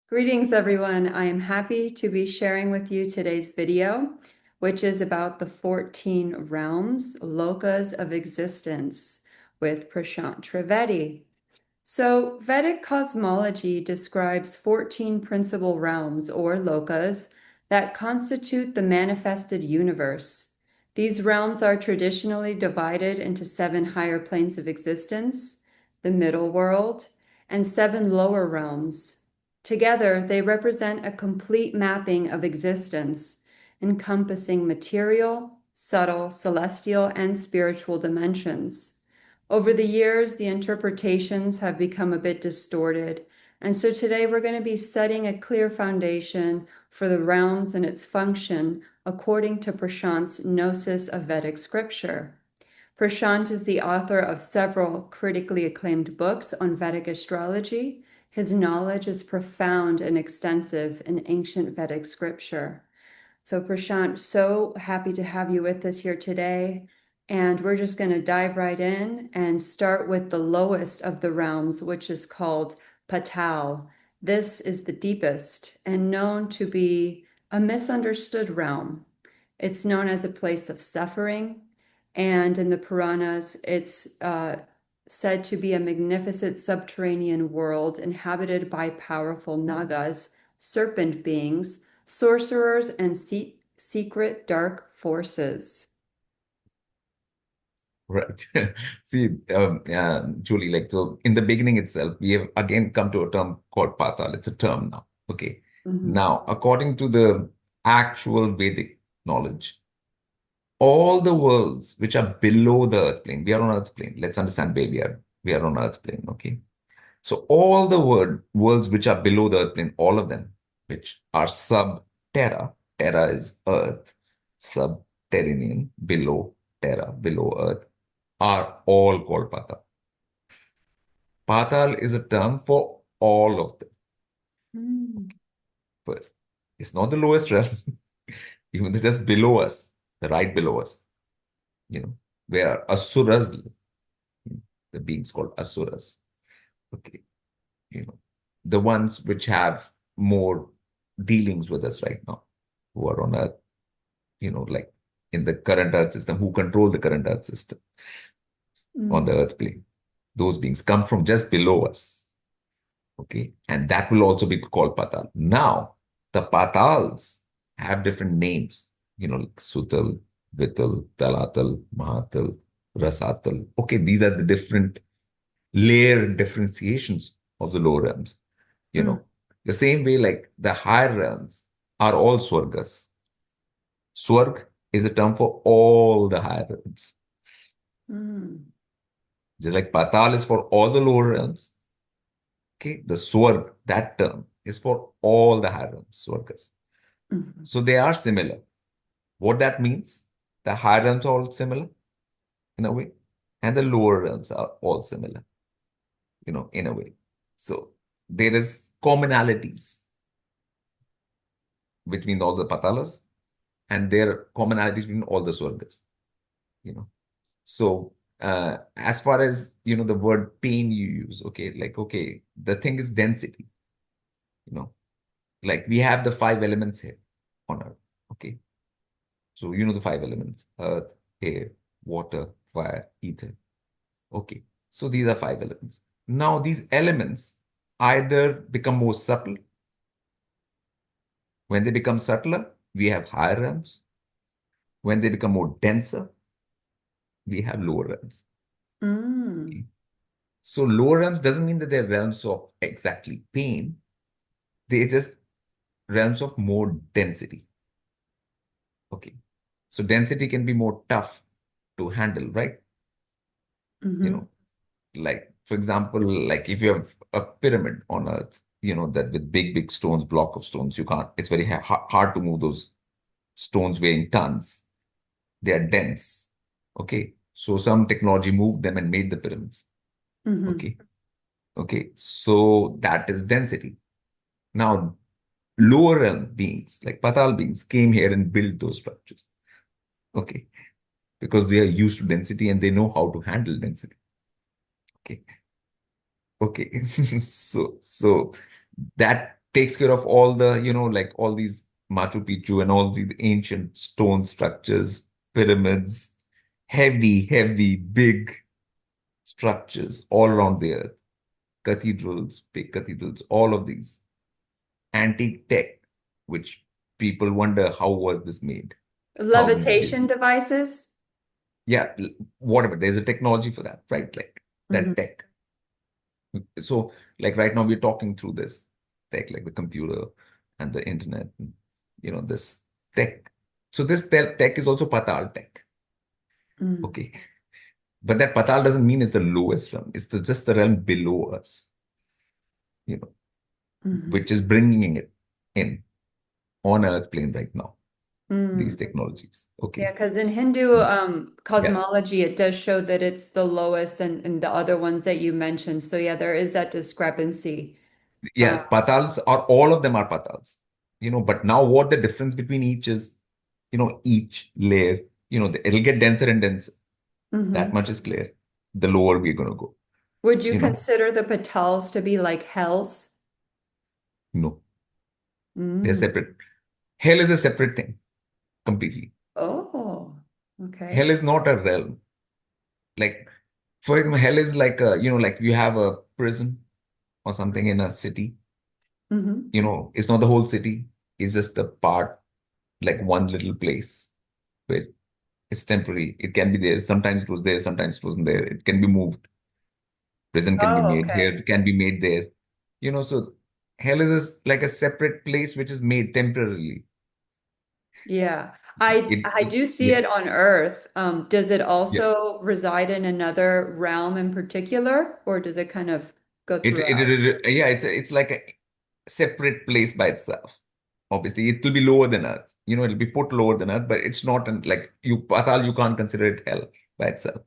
Greetings, everyone. I am happy to be sharing with you today's video, which is about the 14 realms, lokas of existence, with Prashant Trivedi. So, Vedic cosmology describes 14 principal realms, or lokas, that constitute the manifested universe. These realms are traditionally divided into 7 higher planes of existence, the middle world, and 7 lower realms. Together, they represent a complete mapping of existence, encompassing material, subtle, celestial, and spiritual dimensions. Over the years, the interpretations have become a bit distorted, and so today we're going to be setting a clear foundation for the realms and its function according to Prashant's Gnosis of Vedic scripture. Prashant is the author of several critically acclaimed books on Vedic astrology. His knowledge is profound and extensive in ancient Vedic scripture. So Prashant, so happy to have you with us here today. And we're just going to dive right in and start with the lowest of the realms, which is called Patal. This is the deepest and known to be a misunderstood realm. It's known as a place of suffering, and in the Puranas, it's said to be a magnificent subterranean world inhabited by powerful nagas, serpent beings, sorcerers, and secret dark forces. Right. See, Julie, so in the beginning itself, we have again come to a term called Patal. It's a term now. Okay. Mhm. Now, according to the actual Vedic knowledge, all the worlds which are below the earth plane, we are on earth plane. Let's understand where we are on earth plane. Okay. So all the worlds which are below the earth plane, all of them, which are sub-terra, terra is earth, subterranean, below terra, below earth, are all called Patal. Patal is a term for all of them. Mm. First, it's not the lowest realm, even just below us, the right below us, where Asuras live, the beings called Asuras. Okay, you know, the ones which have more dealings with us right now, who are on Earth, like in the current Earth system, who control the current Earth system on the Mm. Earth plane. Those beings come from just below us. Okay. And that will also be called Patal. Now, the Patals have different names, like Sutal, Vital, Talatal, Mahatal, Rasatal. Okay. These are the different layer differentiations of the lower realms. You Mm. know, the same way, like the higher realms are all Swargas. Swarg is a term for all the higher realms. Mm. Just like Patal is for all the lower realms. Okay. The Swarg, that term is for all the higher realms, Swargas. Mhm. So they are similar. What that means, the higher realms are all similar in a way, and the lower realms are all similar, in a way. So there is commonalities between all the patalas, and there are commonalities between all the swargas, you know. So as far as the word pain you use, okay, like okay, the thing is density, you know, like we have the 5 elements here on Earth, okay. So the 5 elements: earth, air, water, fire, ether. Okay. So these are 5 elements. Now these elements either become more subtle. When they become subtler, we have higher realms. When they become more denser, we have lower realms. Mm. Okay. So lower realms doesn't mean that they're realms of exactly pain. They're just realms of more density. Okay. So density can be more tough to handle, right? You Mhm. know, like for example, like if you have a pyramid on earth, that with big stones, block of stones, you can't, it's very hard to move those stones weighing tons. They are dense. Okay. So some technology moved them and made the pyramids. Mhm. Okay. Okay. So that is density. Now lower realm beings like Patal beings came here and built those structures. Okay. Because they are used to density and they know how to handle density. Okay. Okay. So that takes care of all the, like all these Machu Picchu and all these ancient stone structures, pyramids, heavy, heavy, big structures all around the earth, cathedrals, big cathedrals, all of these antique tech, which people wonder how was this made thousands of years Levitation ago. devices? Yeah, whatever. There's a technology for that, right? Like Hmm. that tech. So, like right now, we're talking through this tech, like the computer and the internet, and, this tech. So this tech is also Patal tech. Mm-hmm. Okay. But that Patal doesn't mean it's the lowest realm. It's just the realm below us, you know, which is bringing it in on Earth plane right now, these Mm. technologies. Yeah, Okay. because in Hindu Yeah. cosmology, it does show that it's the lowest and the other ones that you mentioned. So yeah, there is that discrepancy. Uh, Yeah. Patals are all of them are Patals, but now what the difference between each is, each layer, it'll get denser and denser. That mhm. much is clear. The lower we're going to go, Would you you know, consider the Patals to be like hells? no, they're Mm. separate. Hell is a separate thing completely. Oh, Hell okay. is not a realm. Like, for example, hell is like like you have a prison or something in a city. Hmm. It's not the whole city. It's just the part, like one little place where it's temporary. It can be there. Sometimes it was there. Sometimes it wasn't there. It can be moved. Prison can be Oh, made here. okay. It can be made there. So hell is like a separate place which is made temporarily. Yeah. I do see Yeah, it on Earth. Does it yeah. also reside in another realm in particular, or does it kind of go throughout? Yeah, it's like a separate place by itself. Obviously, it will be lower than Earth. It'll be put lower than Earth, but it's not like Patal, you can't consider it hell by itself.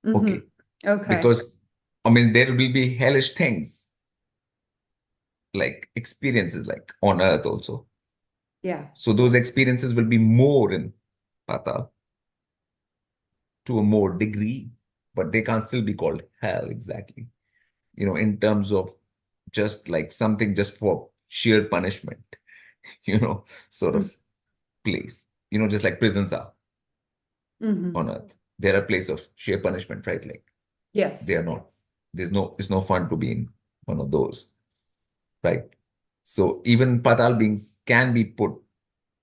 Hmm. Okay. Okay. Because, I mean, there will be hellish things, like experiences like on Earth also. Yeah. So those experiences will be more in Patal to a more degree, but they can't still be called hell exactly. In terms of just like something just for sheer punishment, sort of place, just like prisons are Mm-hmm. on Earth. They're a place of sheer punishment, right? Like they Yes. are not, it's no fun to be in one of those, right? So even Patal beings can be put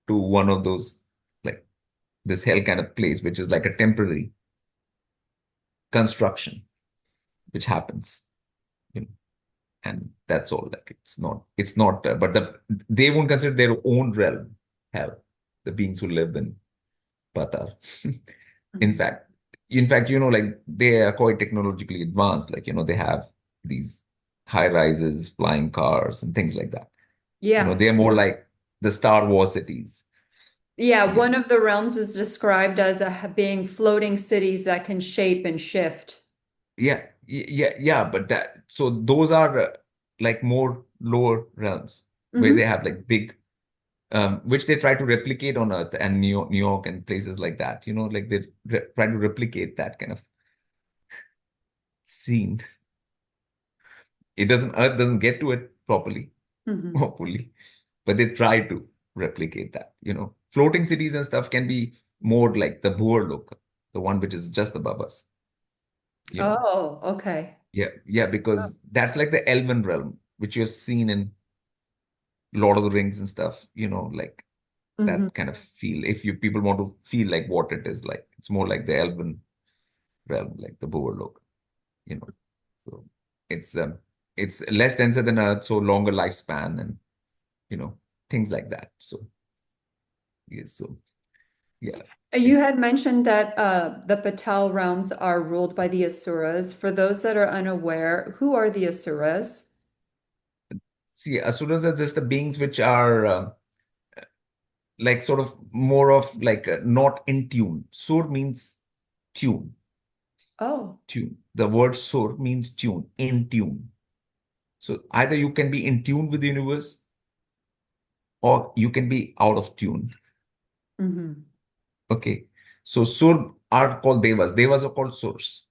to one of those, like this hell kind of place, which is like a temporary construction, which happens, you know, and that's all. Like it's not, but they won't consider their own realm hell, the beings who live in Patal. In Mhm. fact, like they are quite technologically advanced. Like, they have these high rises, flying cars, and things like that. Yeah. They're more like the Star Wars cities. Yeah. You One know, of the realms is described as being floating cities that can shape and shift. yeah, yeah. But so those are like more lower realms where Hmm. they have like big, which they try to replicate on Earth and New York and places like that. Like they try to replicate that kind of scene. Earth doesn't get to it properly, Hmm. hopefully, but they try to replicate that. Floating cities and stuff can be more like the Boer look, the one which is just above us. You know, Oh, okay. yeah, because that's like the Elven realm, which you've seen in Lord of the Rings and stuff. Like Hmm. that kind of feel. If you people want to feel like what it is like, it's more like the Elven realm, like the Boer look. You know, so it's um, it's less denser than Earth, so longer lifespan and you know things like that. So yes, so yeah, You it's had mentioned that the Patel realms are ruled by the Asuras. For those that are unaware, who are the Asuras? see, Asuras are just the beings which are like sort of more of like not in tune. Sur means tune, Oh. tune. The word sur means tune, in tune. So either you can be in tune with the universe or you can be out of tune. Hmm. Okay. So sur are called devas. Devas are called surs.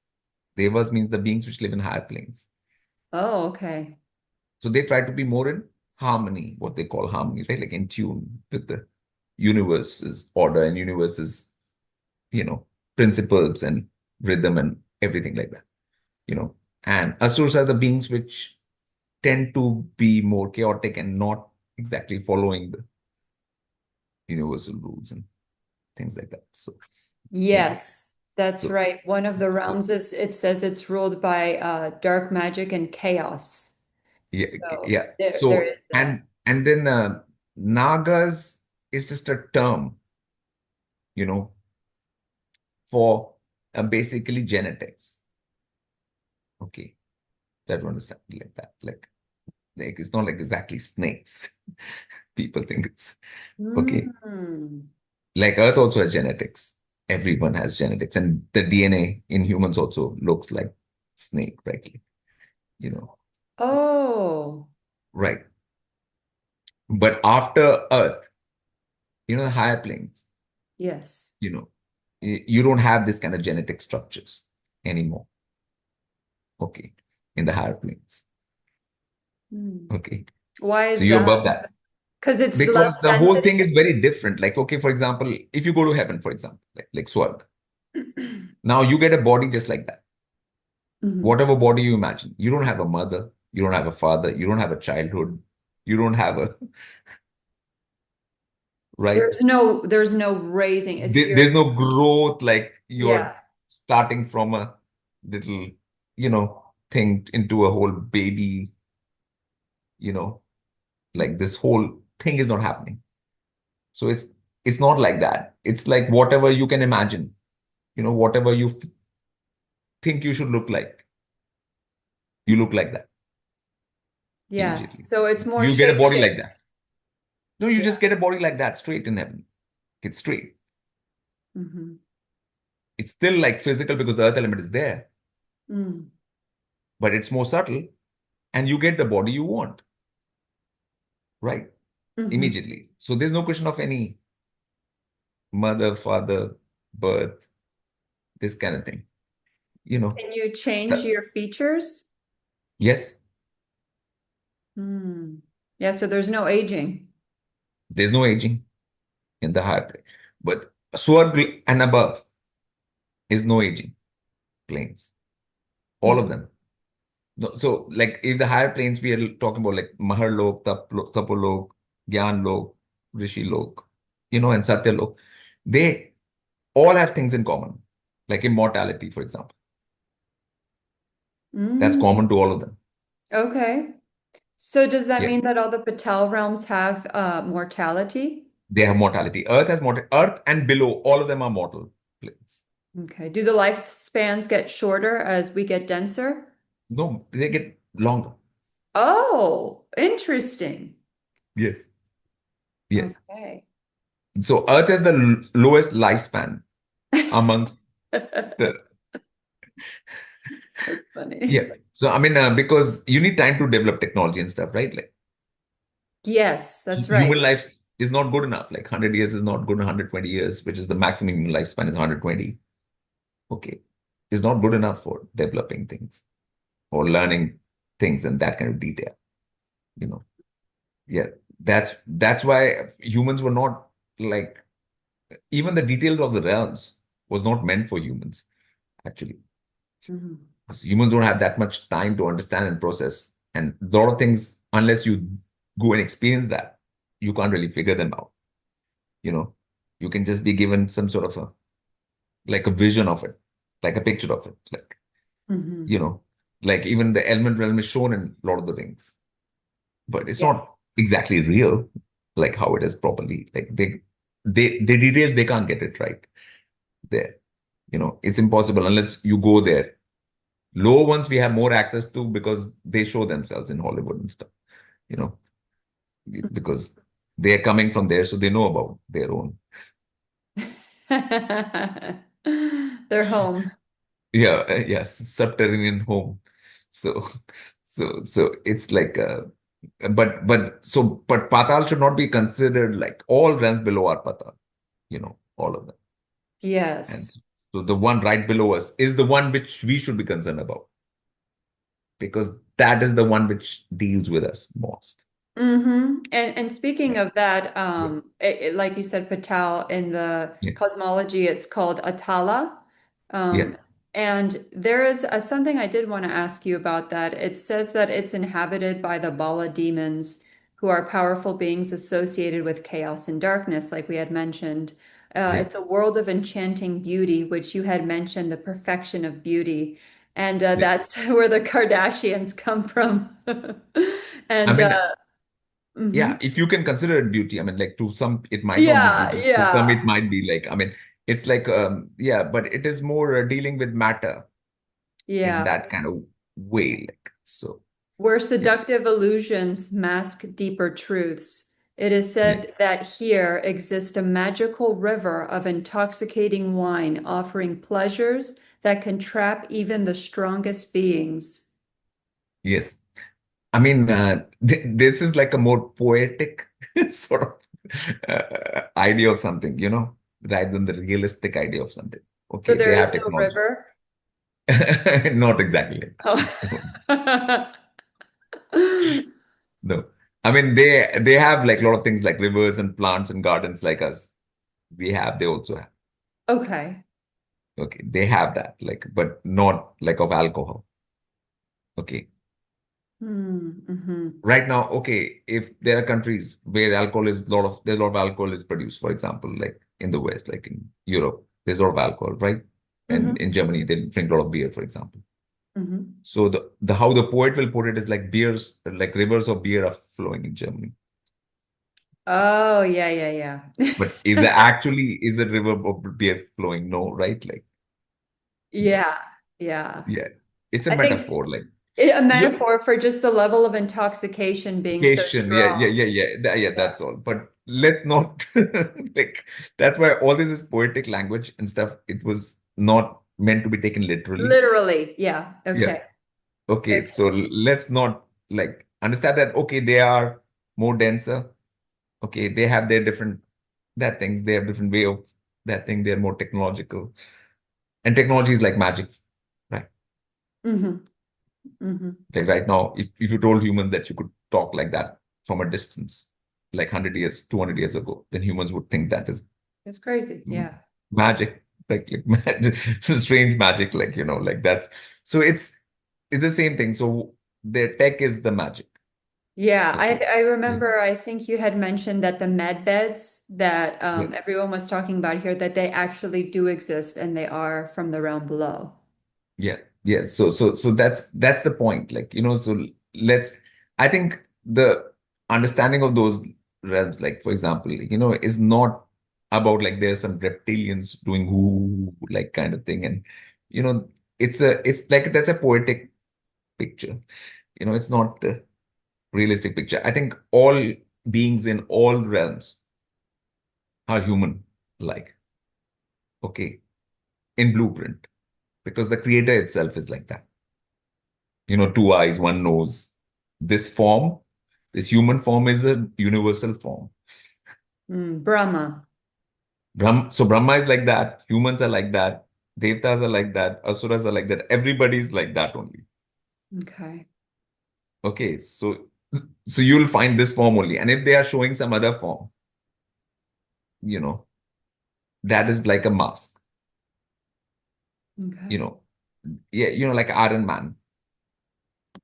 Devas means the beings which live in higher planes. Oh, okay. So they try to be more in harmony, what they call harmony, right? Like in tune with the universe's order and universe's, principles and rhythm and everything like that, you know. And Asuras are the beings which tend to be more chaotic and not exactly following the universal rules and things like that. So, yeah. Yes, that's So, right. One of the so realms is, it says it's ruled by dark magic and chaos. yeah, So yeah. there So is that. and then Nagas is just a term, you know, for basically genetics. Okay, that one is something like that. Like it's not like exactly snakes. People think it's okay. Mm. Like Earth also has genetics. Everyone has genetics, and the DNA in humans also looks like snake, right? You know, Oh, right. But after Earth, the higher planes, yes. you know, you don't have this kind of genetic structures anymore. Okay, in the higher planes. Hmm. Okay, Why so is you're that? above that Because it's because less the whole density. thing is very different. Like, okay, for example, if you go to heaven, for example, like Swarg, now you get a body just like that. Mhm. Whatever body you imagine, you don't have a mother, you don't have a father, you don't have a childhood, you don't have a right. There's no raising. It's There's no growth, like you're yeah. starting from a little, thing into a whole baby, you know, like this whole thing is not happening. So it's not like that. It's like whatever you can imagine, whatever you think you should look like, you look like that Yes. immediately. So it's more You get a shape body like shift. that. No, you Yeah. just get a body like that straight in heaven. It's straight. Hmm. It's still like physical because the earth element is there, Mm. but it's more subtle and you get the body you want, right? Hmm. Immediately. So there's no question of any mother, father, birth, this kind of thing. You know, Can you change that, your features? yes, Hmm. Yeah, so there's no aging. there's no aging in the higher plane. But Swarg and above is no aging planes, all Hmm. of them. No, so, like, if the higher planes we are talking about, like Maharlok, Tapolok, Gyanlok, Rishi Lok, and Satya Lok, they all have things in common, like immortality, for example. That's Mm. common to all of them. Okay. So does that Yeah, mean that all the Patel realms have mortality? they have mortality. Earth has mortality. Earth and below, all of them are mortal planes. Okay. Do the lifespans get shorter as we get denser? No, they get longer. Oh, interesting. Yes. Yes. Okay. So Earth is the lowest lifespan amongst the. That's Yeah. funny. So I mean, because you need time to develop technology and stuff, right? Like Yes, that's right. human life is not good enough. Like 100 years is not good. 120 years, which is the maximum human lifespan, is 120. Okay, is not good enough for developing things or learning things in that kind of detail. You know. Yeah. That's why humans were not like even the details of the realms was not meant for humans actually. Mhm. Because humans don't have that much time to understand and process. And a lot of things, unless you go and experience that, you can't really figure them out. You know, you can just be given some sort of like a vision of it, like a picture of it. Like, Mhm. you know, like even the element realm is shown in Lord of the Rings, but it's Yeah. not exactly real, like how it is properly. Like the details, they can't get it right there. It's impossible unless you go there. Lower ones we have more access to because they show themselves in Hollywood and stuff, you know, because they're coming from there, so they know about their own. They're home. Yeah, yes, subterranean home. So, so it's like, but Patal should not be considered like all realms below are Patal, all of them. And Yes. so the one right below us is the one which we should be concerned about because that is the one which deals with us most. And speaking Right. of that, Yeah. like you said, Patal in the Yeah. cosmology, it's called Atala. Yeah. Um, and there is something I did want to ask you about that. It says that it's inhabited by the Bala demons, who are powerful beings associated with chaos and darkness, like we had mentioned. Yeah. It's a world of enchanting beauty, which you had mentioned, the perfection of beauty. And Yeah. that's where the Kardashians come from. I And mean, mhm. yeah, if you can consider it beauty, I mean, like to some, it might not be Yeah, beauty. To some, yeah, it might be like, I mean, it's like, yeah, but it is more dealing with matter in yeah. that kind of way. Like, so, Where yeah, seductive illusions mask deeper truths. It is yeah, said that here exists a magical river of intoxicating wine offering pleasures that can trap even the strongest beings. yes. I mean, th this is like a more poetic sort of idea of something, rather than the realistic idea of something. So Okay, they there have is no technology. river. Not exactly like that. Oh. No. I mean, they have like a lot of things like rivers and plants and gardens like us. They also have. Okay. Okay, they have that, like, but not like of alcohol. Okay. Mm-hmm. Right now, okay, if there are countries where there's a lot of alcohol is produced, for example, like in the West, like in Europe, there's a lot of alcohol, right? And Mm-hmm. in Germany, they drink a lot of beer, for example. Mm-hmm. So the how the poet will put it is like like rivers of beer are flowing in Germany. Oh, yeah, yeah, But yeah. is a river of beer flowing? No, right? Like, no. Yeah, yeah. Yeah. It's a I think metaphor. Like, a you metaphor for just the level of intoxication being so vacation. Yeah, yeah, strong. yeah, yeah. Yeah, Yeah. that's all. But let's not like that's why all this is poetic language and stuff. It was not meant to be taken literally. Literally. Yeah. Yeah. Okay. Okay. Okay. So let's not like understand that, okay, they are more denser. Okay. They have their different that things. They have different way of that thing. They're more technological. And technology is like magic, right? Mm-hmm. Mm-hmm. Like right now, if you told humans that you could talk like that from a distance, like 100 years, 200 years ago, then humans would think that is It's crazy. Yeah. magic, like magic, strange magic, like, like that's so it's the same thing. So their tech is the magic. Yeah. Okay. I Yeah. remember I think you had mentioned that the med beds that Yeah. everyone was talking about here, that they actually do exist and they are from the realm below. Yeah, yeah. So that's the point. Like, so let's I think the understanding of those realms, like for example, is not about like there's some reptilians doing who like kind of thing. And you know, it's like that's a poetic picture. It's not the realistic picture. I think all beings in all realms are human, like, okay, in blueprint, because the creator itself is like that. Two eyes, one nose. This form, this human form is a universal form. Brahma. So Brahma is like that, humans are like that, Devtas are like that, Asuras are like that. Everybody is like that only. Okay. Okay, so you'll find this form only. And if they are showing some other form, you know, that is like a mask, you Okay. know. Yeah, like Iron Man.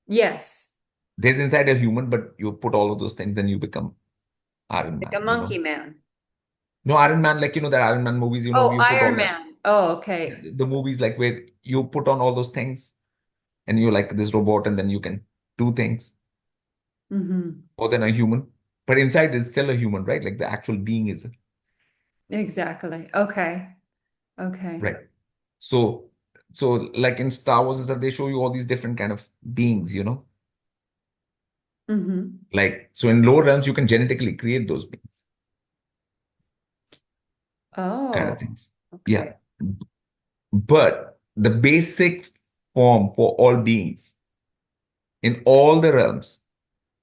Yes. There's inside a human, but you put all of those things, then you become Iron Like a Man. monkey man. No, Iron Man, like, that Iron Man movies, Oh, you put all Iron that. Man. Oh, okay. The movies like where you put on all those things and you're like this robot and then you can do things Mm-hmm. more than a human. But inside is still a human, right? Like the actual being is, Exactly. Okay. Okay. right? So, so like in Star Wars and stuff, they show you all these different kind of beings. Mm-hmm. Like, so in lower realms, you can genetically create those beings, kind Oh, of things. Yeah. okay. But the basic form for all beings in all the realms,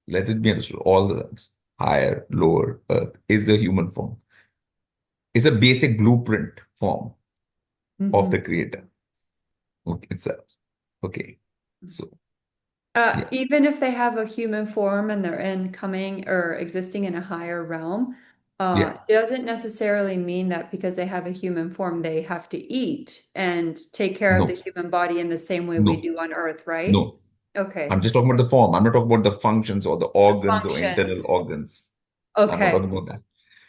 let it be understood, all the realms, higher, lower, earth, is a human form. Is a basic blueprint form of Mm-hmm. the creator, okay, itself. Okay. So, Yeah. Even if they have a human form and they're incoming or existing in a higher realm, Yeah. doesn't necessarily mean that because they have a human form, they have to eat and take care of the No, human body in the same way we no, do on Earth, right? no. I'm Okay. just talking about the form. I'm not talking about the functions or the The organs or internal functions. organs. I'm not Okay. talking about that.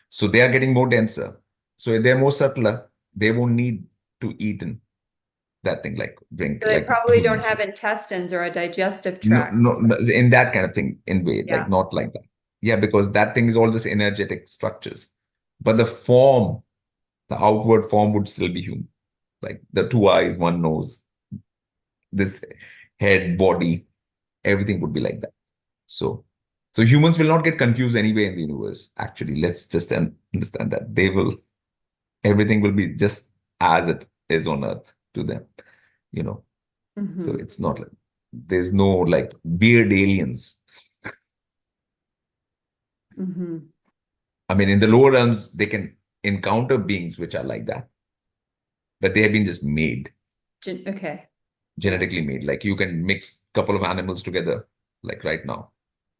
So they are getting more denser. So if they're more subtler, they won't need to eat in that thing like drink So they like probably don't humans have do. intestines or a digestive No, tract. no, no, in that kind of thing, in way, like Yeah. not like that. Yeah, because that thing is all just energetic structures. But the form, the outward form would still be human. Like the two eyes, one nose, this head, body, everything would be like that. So, so humans will not get confused anyway in the universe. Actually, let's just understand that they will, everything will be just as it is on Earth to them, you know. So Hmm. it's not like there's no like weird aliens. Hmm. I mean, in the lower realms, they can encounter beings which are like that, but they have been just made, Okay. Yeah. genetically made. Like you can mix a couple of animals together, like right now,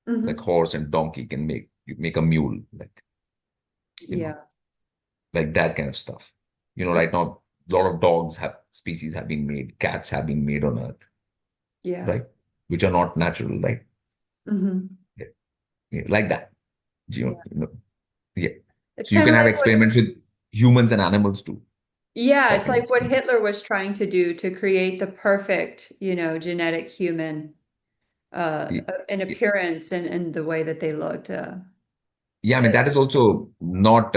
like Hmm. horse and donkey can make a mule, like you know, Yeah. like that kind of stuff. You know, right now, a lot of dogs have species have been made, cats have been made on Earth, Yeah. right? Which are not natural, right? Hmm. Yeah, yeah, like that. Yeah. Yeah. It's So you kind can of have like what, experiments with humans and animals too, yeah, that it's kind of like what experiments. Hitler was trying to do to create the perfect, genetic human, Y- in y- appearance and the way that they looked. Yeah, I mean, that is also not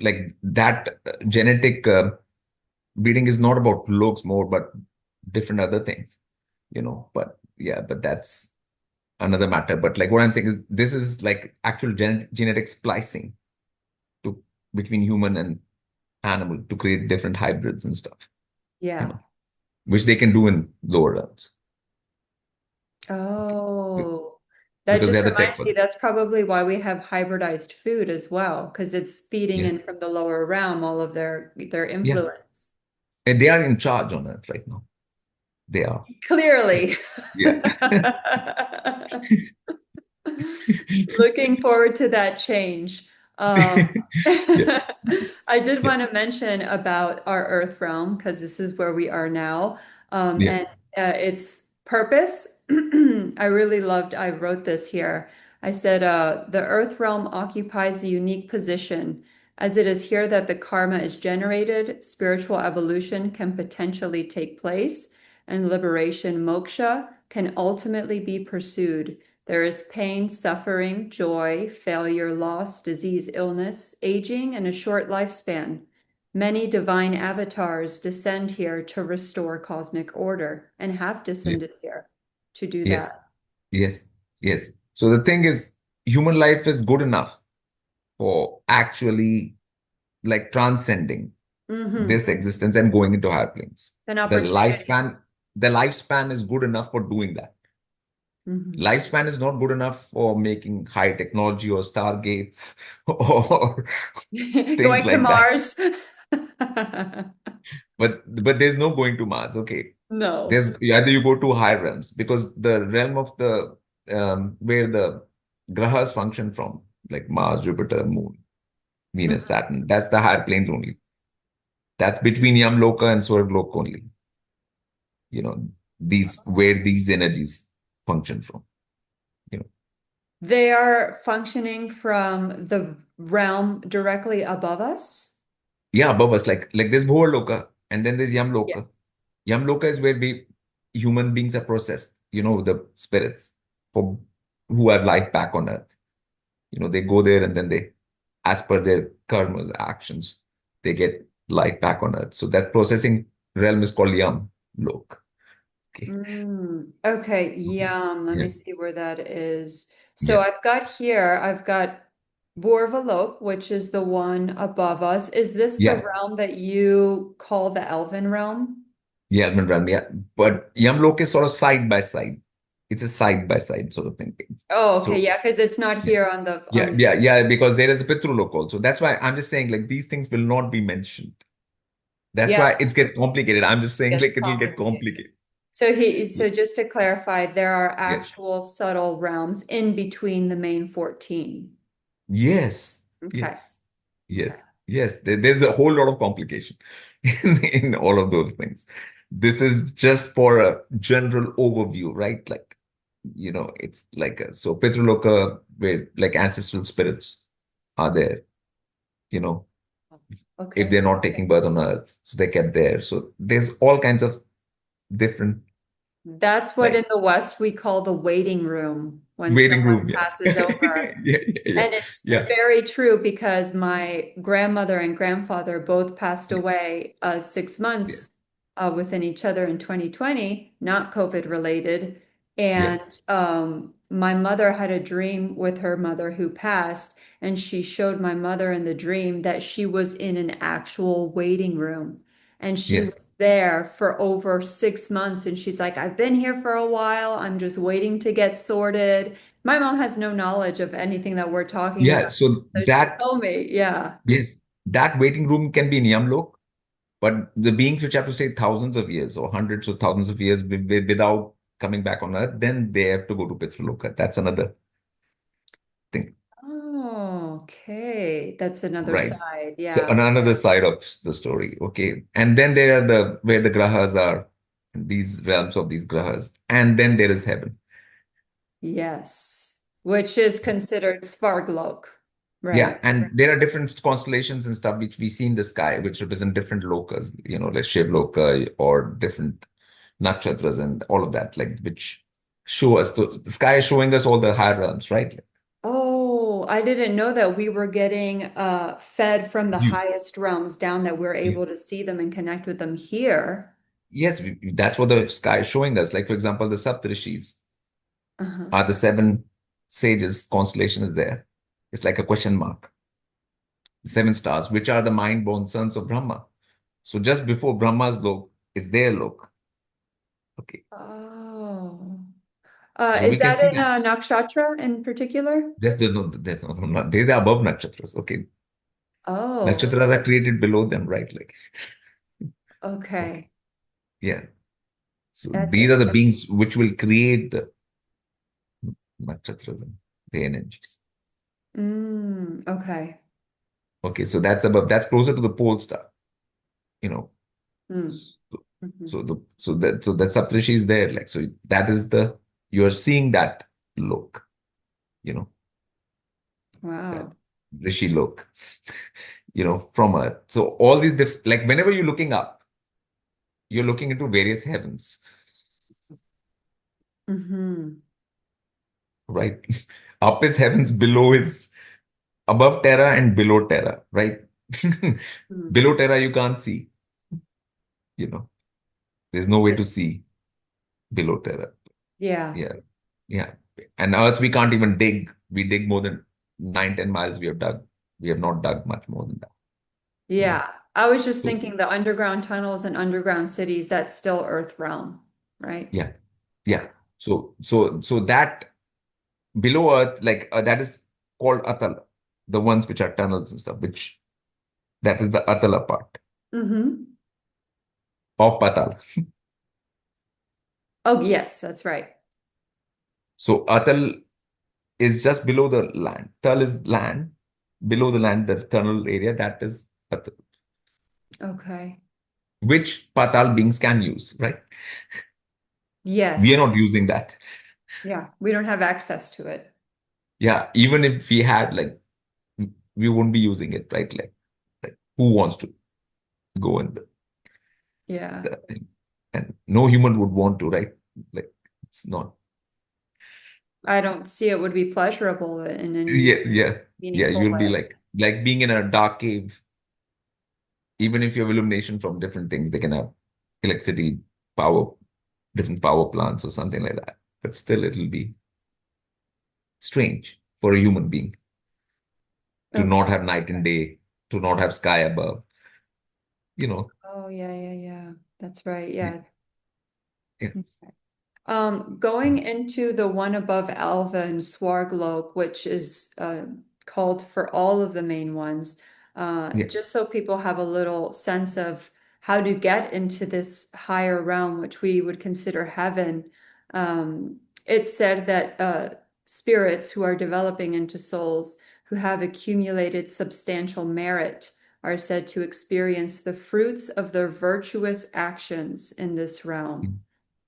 like that genetic breeding is not about looks more, but different other things, you know. But yeah, but that's another matter. But like what I'm saying is this is like actual genetic splicing to between human and animal to create different hybrids and stuff, you Yeah. know, which they can do in lower realms. Okay. Oh, that Because they just have the tech reminds for me that. that's probably why we have hybridized food as well, because it's feeding Yeah. in from the lower realm all of their Yeah. influence. And they are in charge on Earth right now. They are. Yeah. Clearly. Yeah. Looking forward to that change. Um, Yeah. I did Yeah. want to mention about our Earth realm because this is where we are now, Yeah. and its purpose. I wrote this here. I said, the Earth realm occupies a unique position as it is here that the karma is generated, spiritual evolution can potentially take place, and liberation, moksha, can ultimately be pursued. There is pain, suffering, joy, failure, loss, disease, illness, aging, and a short lifespan. Many divine avatars descend here to restore cosmic order and have Yeah. descended here to do Yes. that. Yes. Yes. So the thing is, human life is good enough for actually like transcending Hmm. this existence and going into higher planes. An The opportunity. lifespan, the lifespan is good enough for doing that. Hmm. Lifespan is not good enough for making high technology or stargates or things Going to like that. Mars? But there's no going to Mars. Okay, No. there's either you go to higher realms because the realm of the where the grahas function from, like Mars, Jupiter, Moon, Venus, Mhm. Saturn. That's the higher planes only. That's between Yamloka and Swargloka only. You know, these where these energies function from. You know, They are functioning from the realm directly above us. yeah, above us, like there's Bhuvarloka and then there's Yeah. Yamloka. Yamloka is where we human beings are processed. You know, the spirits for who have life back on Earth. You know, they go there and then they, as per their karmas, actions, they get life back on Earth. So that processing realm is called Yam Lok. Okay. Okay, Okay. yum. Let Yeah. me see where that is. So Yeah. I've got Borvalok, which is the one above us. Is this the Yeah. realm that you call the Elven realm? Yeah, Almond Ram, yeah. But Yamlok is sort of side by side. It's a side by side sort of thing. Oh, okay, So yeah, because it's not yeah. here on the Yeah, yeah, yeah, because there is a Pitrulok also. That's why I'm just saying like these things will not be mentioned. That's why yes, it gets complicated. I'm just saying it's like it'll get complicated. complicated. So just to clarify, there are Yeah. actual subtle realms in between the main 14. Yes, Okay. yes, Okay. yes. There's a whole lot of complication in all of those things. This is just for a general overview, right? Like, it's like so Pitraloka, where like ancestral spirits are there, you know, if Okay. they're not taking birth on Earth, so they get there. So there's all kinds of different That's what in like the West we call the waiting room when waiting someone room. Yeah, passes over. yeah, yeah, And it's yeah, very true because my grandmother and grandfather both passed yeah, away 6 months yeah, within each other in 2020, not COVID related. yeah, And my mother had a dream with her mother who passed, and she showed my mother in the dream that she was in an actual waiting room. And she yes. was there for over 6 months. And she's like, I've been here for a while. I'm just waiting to get sorted. My mom has no knowledge of anything that we're talking Yeah, about. so So she that, told me, yeah. yes, that waiting room can be in Yamlok, but the beings which have to stay thousands of years or hundreds of thousands of years without coming back on Earth, then they have to go to Pitraloka. That's another thing, Oh, okay. That's another right? side. So Yeah. another side of the story, okay? And then there are the where the grahas are, these realms of these grahas, and then there is heaven. Yes. Which is considered Svarglok, Yeah, right? and there are different constellations and stuff which we see in the sky, which represent different lokas, like Shiv Loka or different nakshatras and all of that, like which show us the sky is showing us all the higher realms, right? Oh, I didn't know that we were getting fed from the You, highest realms down, that we're yeah. able to see them and connect with them here. Yes, that's what the sky is showing us. Like, for example, the Saptarishis Uh-huh. are the seven sages constellation is there. It's like a question mark. Seven stars, which are the mind-born sons of Brahma. So just before Brahma's lok, it's their lok. Okay. Oh. So Is we can that see in that. nakshatra in particular? There's no, these are above nakshatras. Okay. Oh, Nakshatras are created below them, right? Like, okay. okay. Yeah. So That's these are the interesting. beings which will create the nakshatras and the energies. Okay. Okay. So that's closer to the pole star, you know. Mm. So, Mhm. so that Saptarishi is there. Like, so that is you're seeing that look, you know, that Wow. Rishi look, from Earth. So all these like whenever you're looking up, you're looking into various heavens, Hmm. right? Up is heavens, below is above Terra and below Terra, right? Mm. Below Terra you can't see, you know. There's no way to see below Terra. Yeah. Yeah, yeah. And Earth we can't even dig. We dig more than 9, 10 miles we have dug. We have not dug much more than that, you know. Yeah. I was just So thinking the underground tunnels and underground cities, that's still Earth realm, right? yeah, Yeah. yeah. So that below Earth, like that is called Atala, the ones which are tunnels and stuff, which that is the Atala part Hmm. of Patal. Oh, yes, that's right. So Atal is just below the land. Tal is land. Below the land, the tunnel area, that is Atal, Okay. which Patal beings can use, right? We are Yes. not using that. Yeah. We don't have access to it. Yeah, even if we had, like, we won't be using it, right? Like who wants to go in Yeah. the thing? And no human would want to, right? Like, it's not. I don't see it would be pleasurable in any Yeah, yeah, yeah. meaningful You'll be way. like being in a dark cave. Even if you have illumination from different things, they can have electricity, power, different power plants or something like that. But still, it'll be strange for a human being to not Okay. have night and day, to not have sky above. You know, Oh, yeah, yeah, yeah. That's right. yeah, Yeah. yeah, Going into the one above Alva and Swarglok, which is called for all of the main ones, yeah, just so people have a little sense of how to get into this higher realm, which we would consider heaven. It's said that spirits who are developing into souls who have accumulated substantial merit are said to experience the fruits of their virtuous actions in this realm.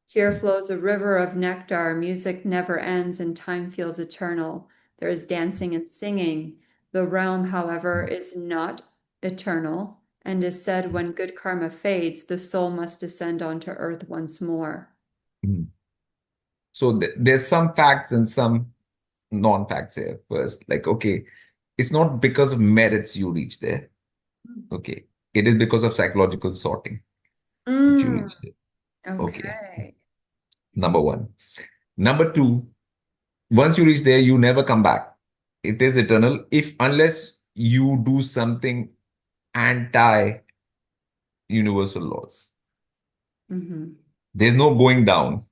Here flows a river of nectar, music never ends, and time feels eternal. There is dancing and singing. The realm, however, is not eternal, and is said when good karma fades, the soul must descend onto earth once more. Mhm. So there's some facts and some non-facts here first. Like, okay, it's not because of merits you reach there. Okay. It is because of psychological sorting that you Mm, reach there. Okay. okay. Number one. Number two, once you reach there, you never come back. It is eternal if unless you do something anti universal laws. Hmm. There's no going down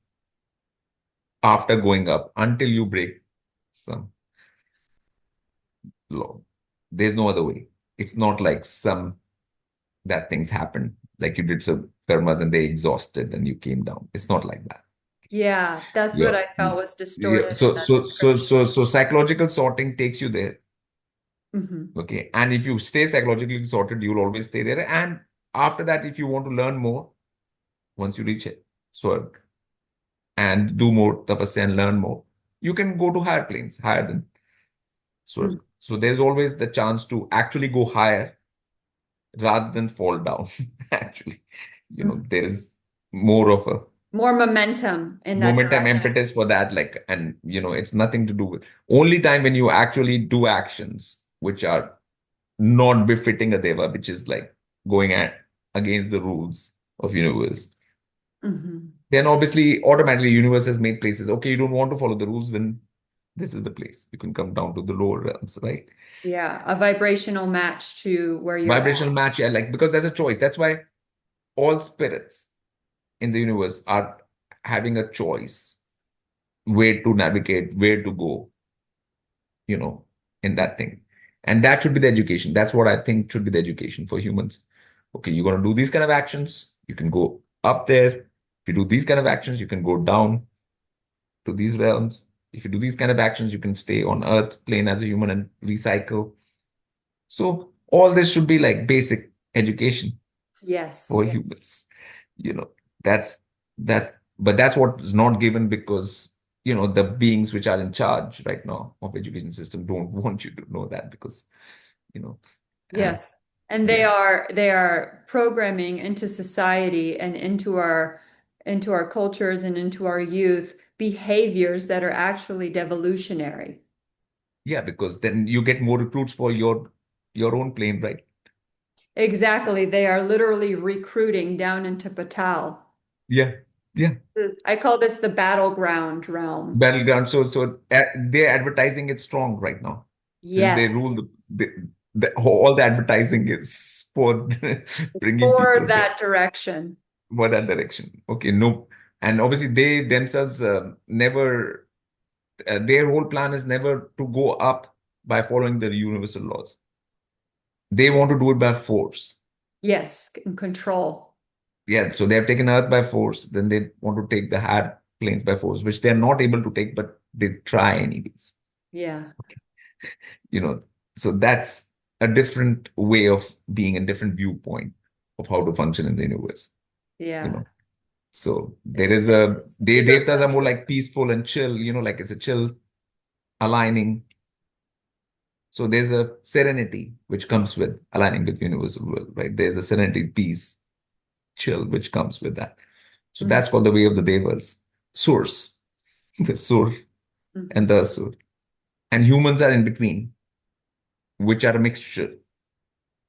after going up until you break some law. There's no other way. It's not like some that things happen, like you did some karmas and they exhausted and you came down. It's not like that. Yeah, that's Yeah. what I felt was Yeah. distorted in So that so so description. so so psychological sorting takes you there. Hmm. Okay. And if you stay psychologically sorted, you'll always stay there. And after that, if you want to learn more, once you reach it, Swarg, and do more tapasya and learn more, you can go to higher planes, higher than Swarg. So there's always the chance to actually go higher rather than fall down. Actually, there is more of a More momentum in that momentum direction. impetus for that. Like, and it's nothing to do with only time when you actually do actions which are not befitting a deva, which is like going against the rules of universe. Hmm. Then obviously automatically universe has made places. Okay, you don't want to follow the rules, then this is the place. You can come down to the lower realms, right? Yeah, a vibrational match to where you're at. Vibrational match, yeah, like because there's a choice. That's why all spirits in the universe are having a choice where to navigate, where to go, you know, in that thing. And that should be the education. That's what I think should be the education for humans. Okay, you're going to do these kind of actions, you can go up there. If you do these kind of actions, you can go down to these realms. If you do these kind of actions, you can stay on Earth plane as a human and recycle. So all this should be like basic education Yes. for humans. You know, that's but that's what is not given because the beings which are in charge right now of education system don't want you to know that because you know uh, Yes. And they yeah, are programming into society and into our cultures and into our youth behaviors that are actually devolutionary. yeah, because then you get more recruits for your own plane, right? Exactly. They are literally recruiting down into Patal. Yeah, yeah. I call this the battleground realm. Battleground. So they're advertising it strong right now since they Yes, rule all the advertising is for bringing for people there that direction. for that direction. Okay, no, and obviously they themselves never their whole plan is never to go up by following the universal laws. They want to do it by force. Yes, and control. Yeah, so they have taken Earth by force. Then they want to take the hard planes by force, which they're not able to take, but they try anyways. Yeah, you know so that's a different way of being, a different viewpoint of how to function in the universe you yeah. know so there is a It's they devtas are more egocentric. like peaceful and chill, like it's a chill aligning. So there's a serenity which comes with aligning with universal will, right? There's a serenity, peace, chill which comes with that. So Mhm, that's called the way of the devas, source, the sur and mhm. the asur, and humans are in between, which are a mixture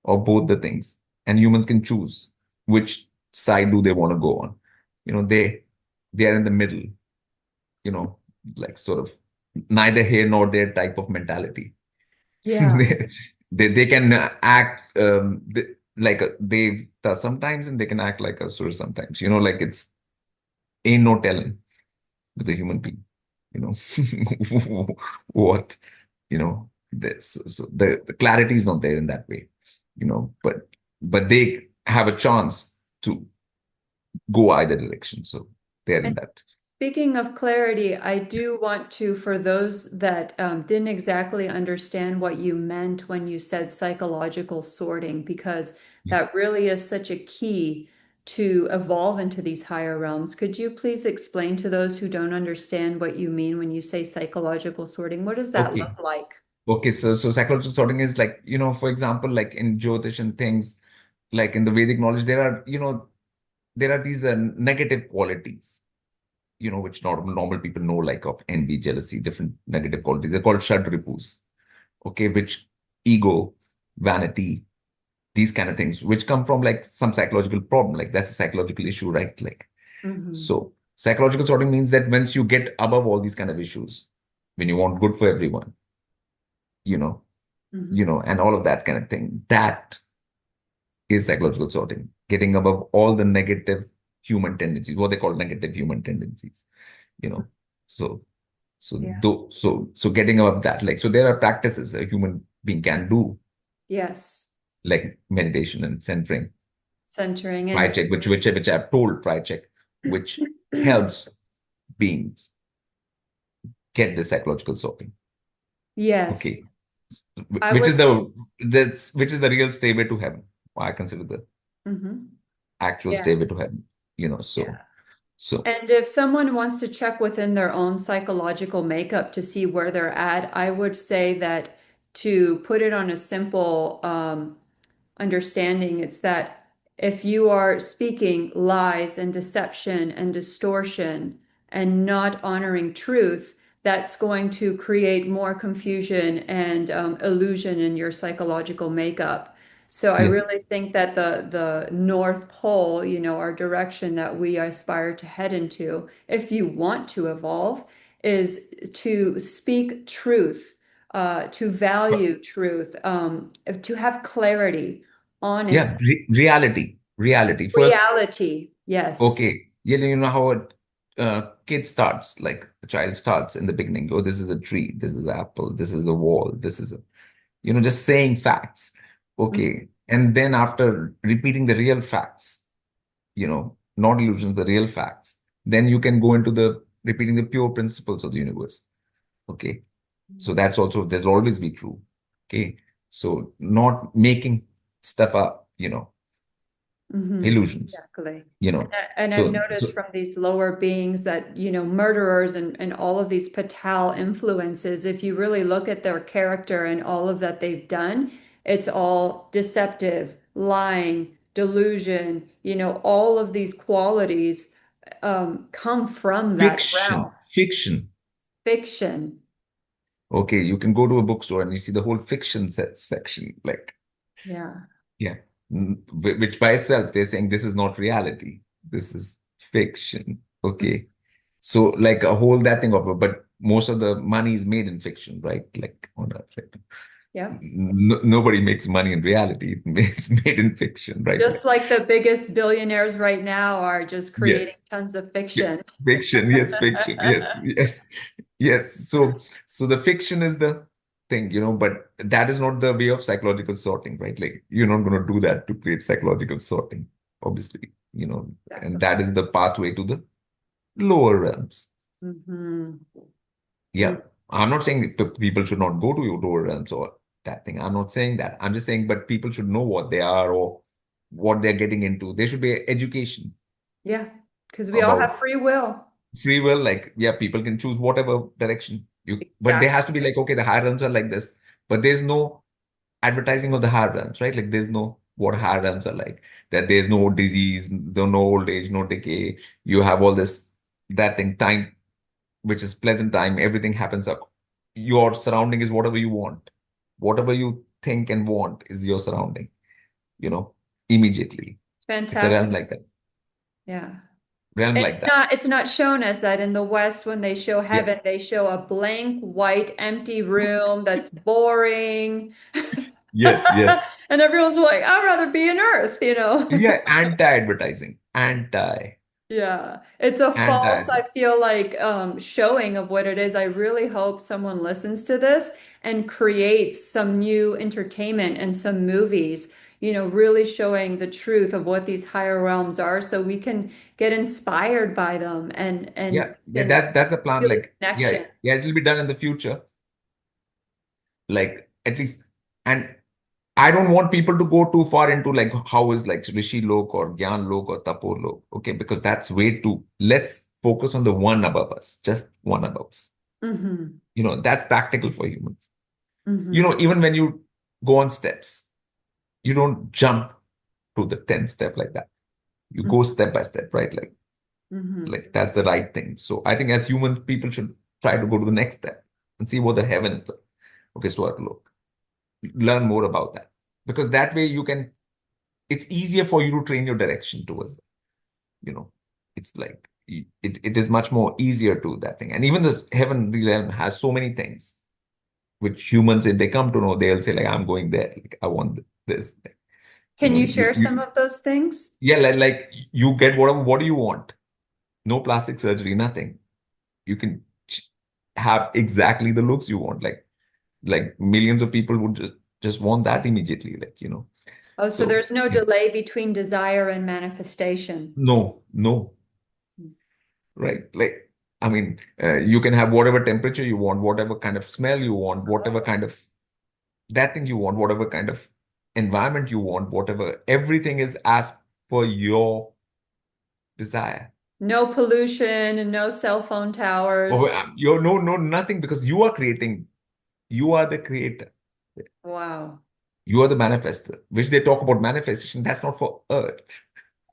or both the things, and humans can choose which side do they want to go on. They are in the middle, you know like sort of neither here nor there type of mentality. Yeah, They can act like they sometimes, and they can act like a sort of sometimes, like it's ain't no telling with a human being, you know what this so the clarity is not there in that way, but they have a chance to go either direction. So they're in And that. speaking of clarity, I do want to, for those that didn't exactly understand what you meant when you said psychological sorting, because Yeah. that really is such a key to evolve into these higher realms. Could you please explain to those who don't understand what you mean when you say psychological sorting? What does that Okay. look like? Okay. So psychological sorting is like, for example, like in Jyotish and things, like in the Vedic knowledge, there are these negative qualities, which normal people know, like of envy, jealousy, different negative qualities. They're called Shadripus, okay, which ego, vanity, these kind of things, which come from like some psychological problem. Like that's a psychological issue, right? Like, Hmm. so psychological sorting means that once you get above all these kind of issues, when you want good for everyone, you know, Hmm. and all of that kind of thing, that is psychological sorting, getting above all the negative human tendencies, what they call negative human tendencies, you know. So Yeah. so getting above that, like, so there are practices a human being can do, Yes. like meditation and centering, Centering pride and check, which I've told, pride check, which helps beings get the psychological sorting. yes, Okay, I which would. is the real stairway to heaven. I consider the Mhm. actual Yeah. stairway to heaven. So Yeah. so And if someone wants to check within their own psychological makeup to see where they're at, I would say that to put it on a simple understanding, it's that if you are speaking lies and deception and distortion and not honoring truth, that's going to create more confusion and illusion in your psychological makeup. So I yes, really think that the North Pole, our direction that we aspire to head into, if you want to evolve, is to speak truth, to value truth, to have clarity, yeah, honest reality first. reality. Yes. Okay, you know how a kid starts, like a child starts in the beginning. Oh, this is a tree, this is an apple, this is a wall, this is a, just saying facts. Okay, and then after repeating the real facts, not illusions, the real facts, then you can go into the repeating the pure principles of the universe. Okay, so that's also, there'll always be true. Okay, so not making stuff up, Hmm. illusions, Exactly. you And, know. and I've noticed from these lower beings that, murderers and all of these Patal influences, if you really look at their character and all of that they've done, it's all deceptive, lying, delusion, all of these qualities come from that realm. Fiction. Fiction. Okay, you can go to a bookstore and you see the whole fiction section, like, Yeah. yeah, which by itself they're saying this is not reality, this is fiction. Okay, so like a whole that thing of it, but most of the money is made in fiction, right? Like on that, right? Yep. Nobody makes money in reality. It's made in fiction, right? Just Like, like the biggest billionaires right now are just yeah, creating tons of yeah, fiction. fiction. Yes, fiction. Yes, yes, yes. So the fiction is the thing, but that is not the way of psychological sorting, right? Like you're not going to do that to create psychological sorting, obviously, and Exactly. that is the pathway to the lower realms. Hmm. Yeah, I'm not saying people should not go to your lower realms or that thing. I'm not saying that. I'm just saying, but people should know what they are or what they're getting into. There should be education Yeah, because we all have about free will. free will. Like, yeah, people can choose whatever direction but there has Exactly. to be like, okay, the higher realms are like this, but there's no advertising of the higher realms, right? Like there's no what higher realms are like, that there's no disease, no old age, no decay. You have all this, that thing, time, which is pleasant time. Everything happens up. Your surrounding is whatever you want. Whatever you think and want is your surrounding, you know, immediately. It's It's a fantastic. realm like that. Yeah. Realm like It's that. not shown as that in the West when they show Yeah. heaven, they show a blank, white, empty room that's boring. Yes, yes. And everyone's like, I'd rather be in Earth. Yeah, anti-advertising. Yeah, it's a false, I Anti-advertising. feel like, showing of what it is. I really hope someone listens to this and creates some new entertainment and some movies, really showing the truth of what these higher realms are so we can get inspired by them Yeah, and yeah, and that's a plan. feel the Like, yeah, connection. yeah, it'll be done in the future. Like at least, and I don't want people to go too far into like how is like Rishi Lok or Gyan Lok or Tapo Lok, okay? Because that's way too. Let's focus on the one above us, just one above us. Mm-hmm. That's practical for humans. Mm-hmm. Even when you go on steps, you don't jump to the 10th step like that. You go step by step, right? Mm-hmm. Like that's the right thing. So I think as humans, people should try to go to the next step and see what the heaven is like. Okay, so I look, learn more about that because that way it's easier for you to train your direction towards that. You know, it's like it is much more easier to that thing. And even the heavenly realm has so many things which humans, if they come to know, they'll say like, I'm going there. Like I want this. Can you You, share some you of those things? yeah, like you get whatever. What do you want? No plastic surgery, nothing. You can have exactly the looks you want. Like millions of people would just want that immediately. Oh, so So there's no delay between desire and manifestation. no, no, right? Like I mean, you can have whatever temperature you want, whatever kind of smell you want, whatever kind of that thing you want, whatever kind of environment you want, whatever everything is as per your desire. No pollution and no cell phone Or towers. you're no nothing because you are creating. You are the creator. Wow. You are the manifester, which they talk about manifestation. That's not for Earth.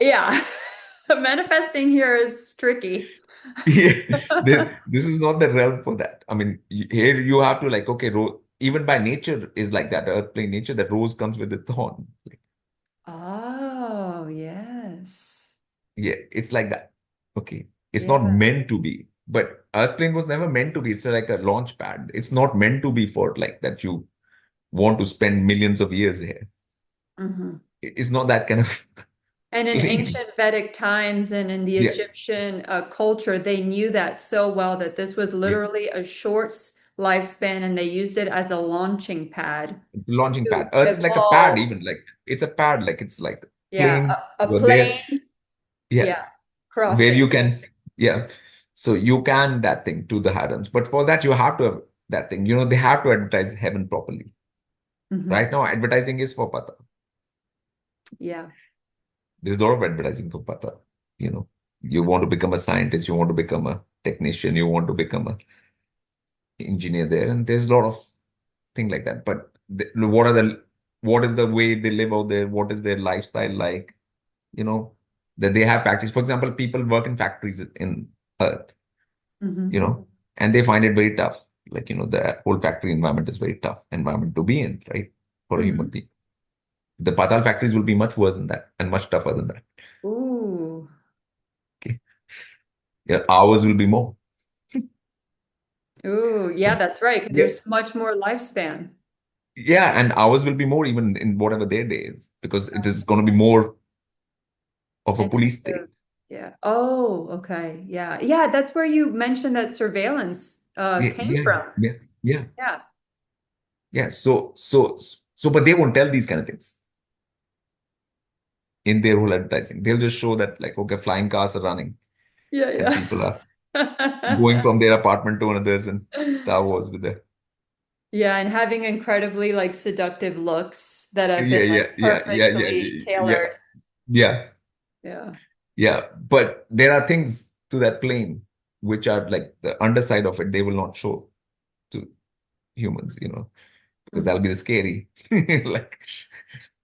Yeah. Manifesting here is tricky. Yeah, this is not the realm for that. I mean, here you have to like, okay, even by nature is like that, earth plane nature, that rose comes with a thorn. Oh, yes. Yeah, it's like that. Okay. It's not Yeah. meant to be, but earth plane was never meant to be. It's like a launch pad. It's not meant to be for like that you want to spend millions of years here. Hmm. It's not that kind of And in plane. ancient Vedic times and in the Yeah, Egyptian culture, they knew that so well that this was yeah. literally a short lifespan and they used it as a launching pad Launching to pad. Earth is like a pad, evolve. even like it's a pad, like it's like Yeah, plane. a You're there. plane. Yeah. Yeah, Where crossing. you can, yeah. So you can that thing to the heavens. But for that, you have to have that thing. They have to advertise heaven properly. Hmm. Right now, advertising is for Patal. Yeah. There's a lot of advertising for Patal. You want to become a scientist, you want to become a technician, you want to become a engineer there, and there's a lot of thing like that. But what is the way they live out there? What is their lifestyle like? You know, that they have factories. For example, people work in factories in Earth, you Hmm. know, and they find it very tough. The whole factory environment is very tough environment to be in, right? For a human Hmm. being. The Patal factories will be much worse than that and much tougher than that. Ooh. Okay. Yeah, hours will be more. Ooh, yeah, that's right, because Yeah. there's much more lifespan. Yeah, and hours will be more even in whatever their day is, because it is going to be more of a police Intensive. state. Yeah. Oh, okay. Yeah. Yeah, that's where you mentioned that surveillance Yeah, came yeah, from. yeah, yeah, Yeah. yeah. But they won't tell these kind of things in their whole advertising. They'll just show that like, okay, flying cars are running and Yeah, people are going yeah. from their apartment to another's and Star Wars with the Yeah, and having incredibly like seductive looks that have been yeah, like yeah, yeah, yeah, yeah, perfectly yeah, tailored. yeah, Yeah. yeah. But there are things to that plane which are like the underside of it. They will not show to humans, because that'll be Mhm. the scary, like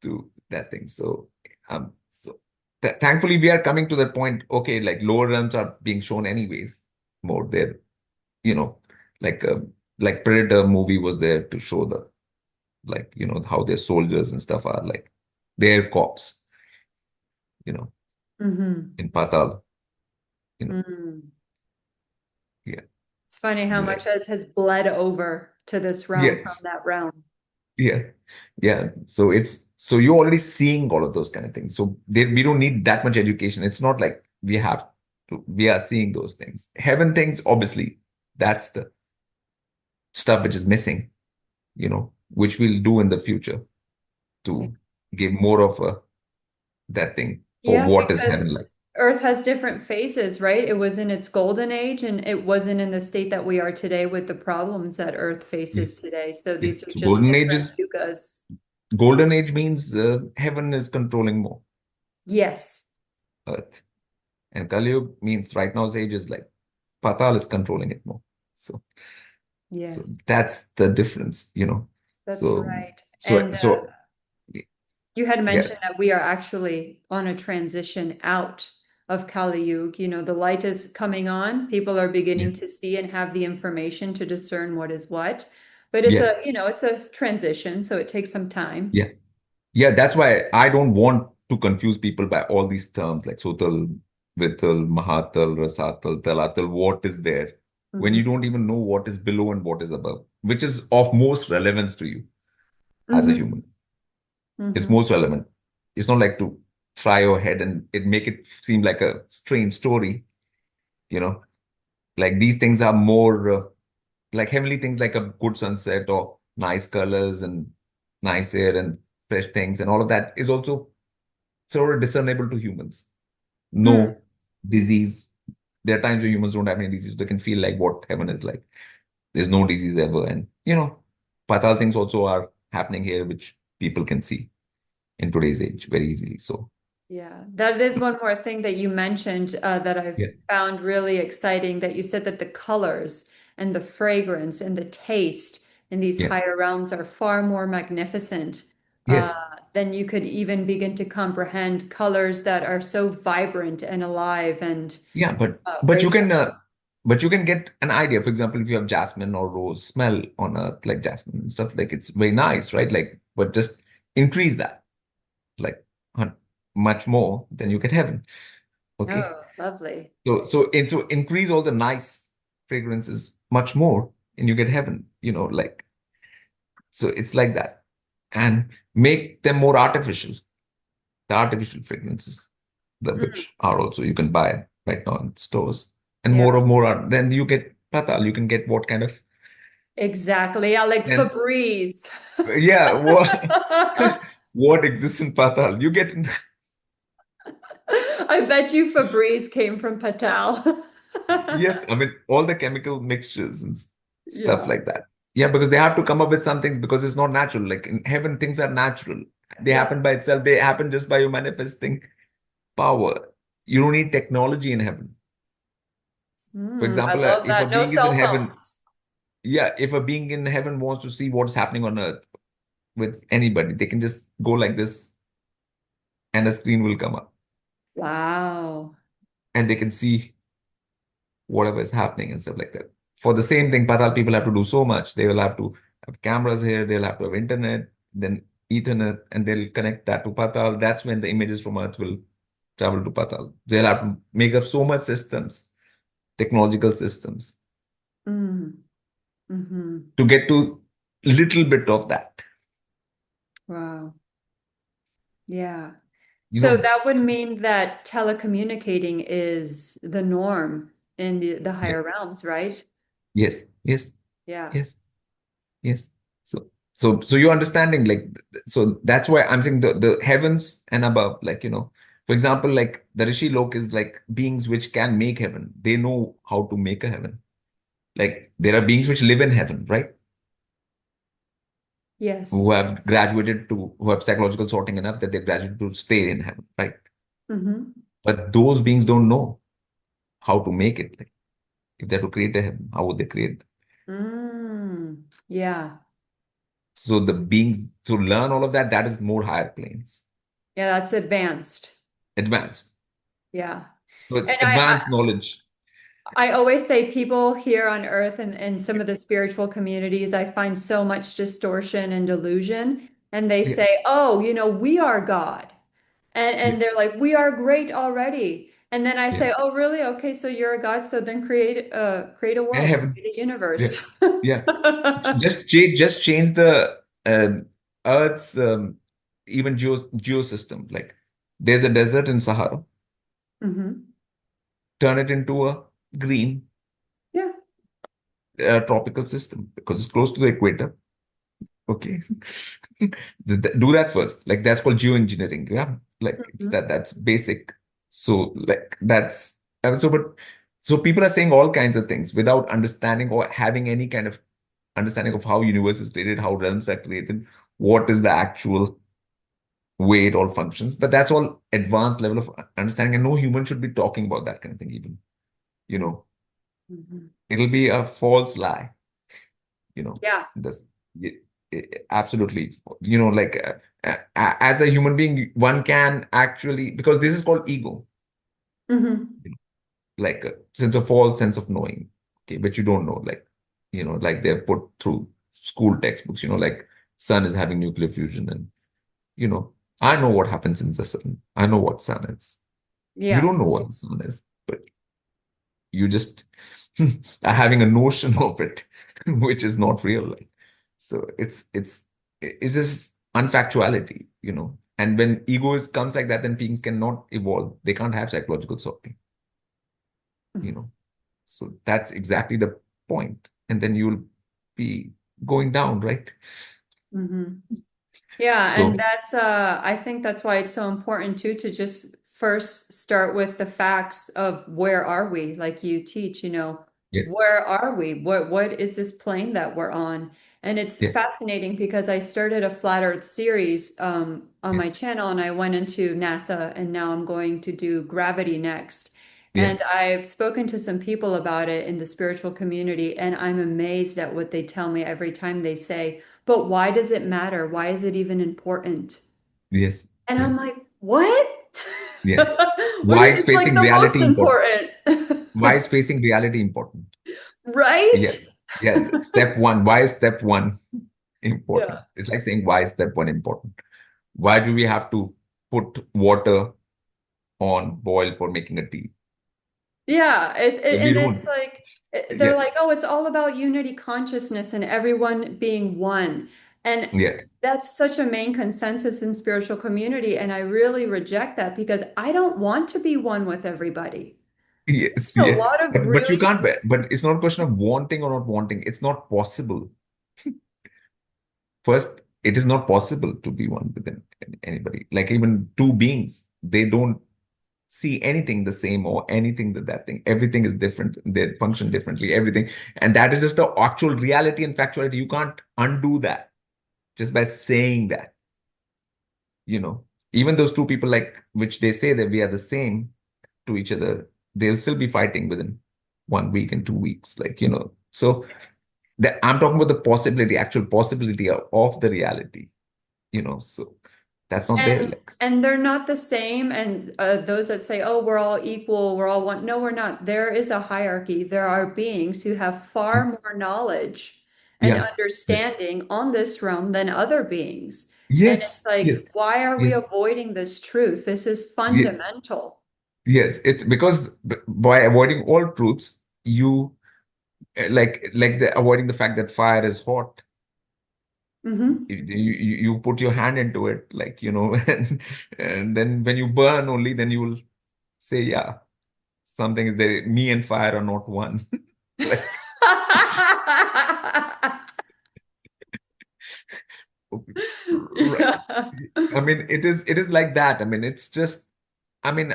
to that thing. So thankfully we are coming to that point. Okay, like lower realms are being shown anyways. More there, you know, like like Predator movie was there to show the like how their soldiers and stuff are like they're cops, you know, Mhm. in Patal, you know, Mm. yeah, It's funny how much like has bled over to this realm yeah, from that realm. yeah, yeah. So you're already seeing all of those kind of things. So we don't need that much education. It's not like we are seeing those things. Heaven things, obviously, that's the stuff which is missing, which we'll do in the future Yeah. to gave more of a that thing for Yeah, what is heaven because like. Earth has different phases, right? It was in its golden age and it wasn't in the state that we are today with the problems that Earth Yeah, faces today. So yeah. these are So just golden age different is yugas. golden age means heaven is controlling more Yes. Earth, and Kali Yuga means right now's age is like Patal is controlling it more. So so Yes, that's the difference, you know. that's So right. so And so you had yeah, mentioned that we are actually on a transition out of Kali Yuga. You know, the light is coming on. People are yeah, beginning to see and have the information to discern what is what. But it's yeah, a, you know, it's a transition, so it takes some time. yeah. Yeah, that's why I don't want to confuse people by all these terms like Sotal, Vital, Mahatal, Rasatal, Talatal, what is there when you Hmm. don't even know what is below and what is above, which is of most relevance to you as a Hmm. human. It's Hmm. most relevant. It's not like to fry your head and it make it seem like a strange story, you know. Like these things are more like heavenly things like a good sunset or nice colors and nice air and fresh things and all of that is also sort of discernible to humans. Hmm. No disease. There are times where humans don't have any disease. They can feel like what heaven is like. There's no disease ever. And, you know, Patal things also are happening here, which people can see in today's age very easily. So, Yeah, that is one more thing that you mentioned that I've yeah, found really exciting, that you said that the colors and the fragrance and the taste in these yeah, higher realms are far more magnificent uh, yes. than you could even begin to comprehend, colors that are so vibrant and alive and Yeah, but you radiant. can get an idea. For example, if you have jasmine or rose smell on earth like jasmine and stuff, like it's very nice, right? Like, but just increase that, like much more, then you get heaven. Okay. Oh, lovely. So increase all the nice fragrances much more and you get heaven, like so it's like that. And make them more artificial. The artificial fragrances, the Mm, which are also you can buy right now in stores. And yeah, more and more art, then you get Patal, you can get what kind of exactly. Yeah, like sense. Febreze. Yeah, what exists in Patal. You get I bet you Febreze came from Patal. yes, I mean all the chemical mixtures and stuff Yeah. like that. Yeah, because they have to come up with some things because it's not natural. Like in heaven, things are natural. They Yeah. happen by itself. They happen just by you manifesting power. You don't need technology in heaven. For I example, love if a that. No being is in cell heaven, phones. yeah, if a being in heaven wants to see what's happening on earth with anybody, they can just go like this and a screen will come up Wow. and they can see whatever is happening and stuff like that. For the same thing, Patal people have to do so much. They will have to have cameras here, they'll have to have internet, then Ethernet, and they'll connect that to Patal. That's when the images from Earth will travel to Patal. They'll have to make up so much systems, technological systems, Mm. Hmm. to get to little bit of that. Wow. Yeah. You So know, that would mean that telecommunicating is the norm in the yeah, higher realms, right? yes, yes, Yeah. yes, yes. So you're understanding, like, so that's why I'm saying the heavens and above, like, for example, like the Rishi Lok is like beings which can make heaven. They know how to make a heaven. Like there are beings which live in heaven, right? Yes. Who have psychological sorting enough that they've graduated to stay in heaven, right? Hmm. But those beings don't know how to make it. Like if they have to create a heaven, how would they create? Mm. Yeah. So the beings to learn all of that, that is more higher planes, Yeah, that's advanced. advanced. Yeah. So it's And I, advanced knowledge. I always say people here on earth and some of the spiritual communities, I find so much distortion and delusion. And they Yeah, say, oh, we are God. And yeah, and they're like, we are great already. And then I yeah. say, oh, really? Okay, so you're a God, so then create a Yeah, world, heaven. create a Yeah, universe. yeah. Just change the Earth's even geosystem. Like there's a desert in Sahara. Hmm. Turn it into a green Yeah. tropical system because it's close to the equator. Okay. Do that first. Like that's called geoengineering. Yeah. Like it's Mhm. that's basic. So like that's but so people are saying all kinds of things without understanding or having any kind of understanding of how universe is created, how realms are created, what is the actual way it all functions. But that's all advanced level of understanding, and no human should be talking about that kind of thing even. You know, Mhm. it'll be a false lie. You know, Yeah. this absolutely. You know, like as a human being, one can actually, because this is called ego, Hmm. you know, like a sense of false sense of knowing, okay, but you don't know, like, you know, like they're put through school textbooks, you know, like sun is having nuclear fusion, and you know, I know what happens in the sun. I know what sun is. You Yeah. don't know what the sun is, but you just are having a notion of it, which is not real. Like, so it's just unfactuality, you know. And when comes like that, then beings cannot evolve. They can't have psychological sorting, you know. So that's exactly the point. And then you'll be going down, right? Hmm. Yeah, and So that's I think that's why it's so important too to just first start with the facts of where are we, like you teach, yeah, where are we? What is this plane that we're on? And it's yeah, fascinating because I started a flat Earth series on yeah, my channel and I went into NASA and now I'm going to do gravity next. yeah, And I've spoken to some people about it in the spiritual community, and I'm amazed at what they tell me every time they say, but why does it matter? Why is it even important? yes, And yeah, I'm like, what? yeah. What Why do you, is it's like facing the most reality important? important. Why is facing reality important? Right? Yeah, yeah. Step one. Why is step one important? Yeah. It's like saying, why is step one important? Why do we have to put water on boil for making a tea? Yeah, We and it's don't. like they're Yeah, like, oh, it's all about unity consciousness and everyone being one. And yeah. that's such a main consensus in spiritual community. And I really reject that because I don't want to be one with everybody. Yes, It's a yeah. lot of But you really, can't, but it's not a question of wanting or not wanting. It's not possible. First, it is not possible to be one with anybody. Like even two beings, they don't see anything the same or anything that thing. Everything is different. They function differently, everything. And that is just the actual reality and factuality. You can't undo that just by saying that, you know. Even those two people, like, which they say that we are the same to each other, they'll still be fighting within 1 week and 2 weeks. Like, you know, so I'm talking about the possibility, actual possibility of the reality, you know, so that's not there. and Like, they're not the same. And those that say, "Oh, we're all equal, we're all one," no, we're not. There is a hierarchy. There are beings who have far more knowledge and yeah, yeah, understanding on this realm than other beings. And it's yes, like, yes, why are we yes, avoiding this truth? This is yes, fundamental. yes. It's because by avoiding all truths, you like avoiding the fact that fire is hot. Hmm. You put your hand into it, like, you know, and then when you burn only, then you will say, yeah, something is there. Me and fire are not one. Like, okay, right. Yeah. I mean, it is like that. I mean, it's just, I mean,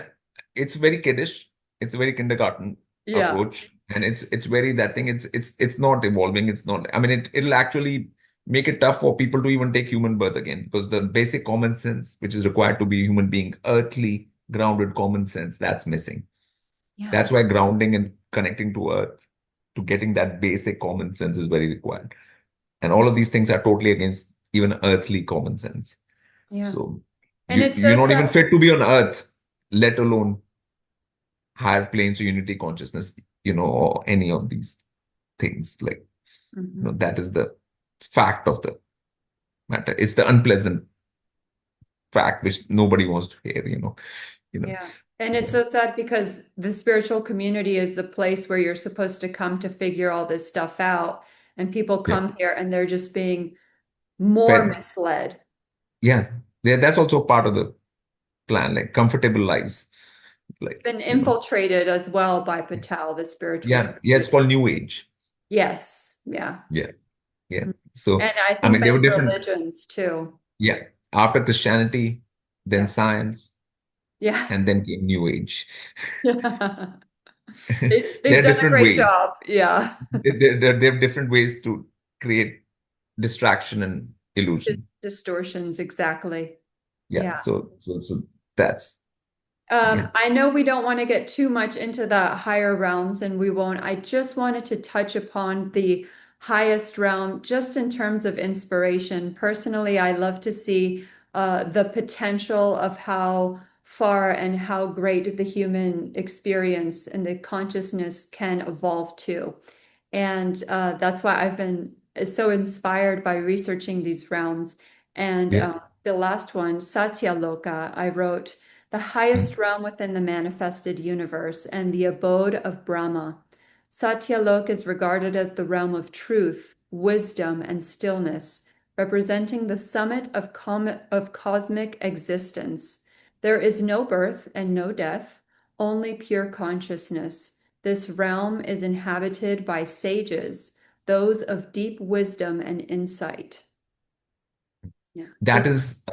it's very kiddish. It's a very kindergarten Yeah. approach, and it's very that thing. It's not evolving. It's not. I mean, it'll actually make it tough for people to even take human birth again, because the basic common sense, which is required to be a human being, earthly grounded common sense, that's missing. Yeah. That's why grounding and connecting to earth, to getting that basic common sense is very required. And all of these things are totally against even earthly common sense. Yeah. So And you it's so you're not even sad. fit to be on earth, let alone higher planes of unity consciousness, you know, or any of these things. Like, you know, Mhm. that is the fact of the matter. It's the unpleasant fact which nobody wants to hear, you know. Yeah. And it's Yeah. so sad because the spiritual community is the place where you're supposed to come to figure all this stuff out. And people Yeah. come here and they're just being more Fed. misled. Yeah. Yeah. That's also part of the plan, like comfortable lies. It's Like, been you know. infiltrated as well by Patal, the spiritual Yeah. Yeah. It's community. called New Age. Yes. Yeah. Yeah. Yeah. So, And I I think mean, there were many different, religions too. yeah, after Christianity, then Yeah. science, Yeah. and then came New Age. Yeah. There They've are done a different great ways. job. Yeah. There are different ways to create distraction and illusion. Distortions, exactly. Yeah. Yeah. So that's, yeah. I know we don't want to get too much into the higher realms, and we won't. I just wanted to touch upon the highest realm just in terms of inspiration. Personally, I love to see the potential of how far and how great the human experience and the consciousness can evolve to. And that's why I've been so inspired by researching these realms. And Yeah. the last one, Satya Loka, I wrote the Mm. highest realm within the manifested universe and the abode of Brahma. Satya Loka is regarded as the realm of truth, wisdom, and stillness, representing the summit of cosmic existence. There is no birth and no death, only pure consciousness. This realm is inhabited by sages, those of deep wisdom and insight. Yeah, That which, is,